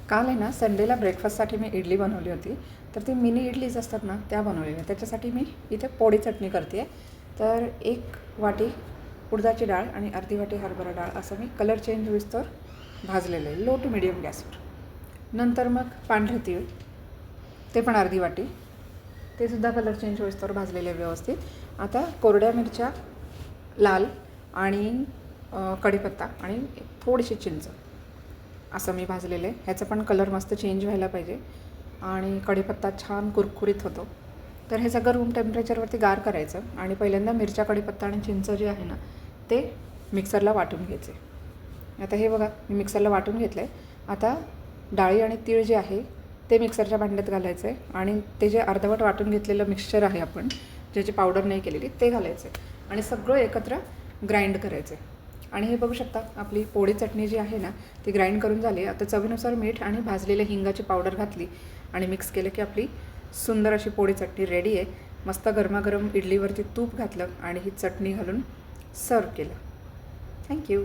काल आहे ना संडेला ब्रेकफास्टसाठी मी इडली बनवली होती. तर ती मिनी इडलीज असतात ना त्या बनवलेल्या. त्याच्यासाठी मी इथे पोळी चटणी करते आहे. तर 1 वाटी उडदाची डाळ आणि अर्धी वाटी हरभरा डाळ असं मी कलर चेंज होईस्तोवर भाजलेलं आहे लो टू मिडियम गॅसवर. नंतर मग पांढरे तीळ ते पण अर्धी वाटी, ते सुद्धा कलर चेंज होईस्तोवर भाजलेले व्यवस्थित. आता कोरड्या मिरच्या लाल आणि कढीपत्ता आणि थोडीशी चिंच असं मी भाजलेलं आहे. ह्याचं पण कलर मस्त चेंज व्हायला पाहिजे आणि कढीपत्ता छान कुरकुरीत होतो. तर हे सगळं रूम टेम्परेचरवरती गार करायचं आणि पहिल्यांदा मिरच्या, कढीपत्ता आणि चिंच जे आहे ना ते मिक्सरला वाटून घ्यायचे. आता हे बघा मी मिक्सरला वाटून घेतलं आहे. आता डाळी आणि तीळ जे आहे ते मिक्सरच्या भांड्यात घालायचं आहे आणि ते जे अर्धवट वाटून घेतलेलं मिक्सचर आहे आपण ज्याची पावडर नाही केलेली ते घालायचं आहे आणि सगळं एकत्र ग्राइंड करायचं आहे. आणि हे बघू शकता आपली पोळी चटणी जी आहे ना ती ग्राइंड करून झाली. आता चवीनुसार मीठ आणि भाजलेल्या हिंगाची पावडर घातली आणि मिक्स केलं की आपली सुंदर अशी पोळी चटणी रेडी आहे. मस्त गरमागरम इडलीवरती तूप घातलं आणि ही चटणी घालून सर्व केलं. थँक्यू.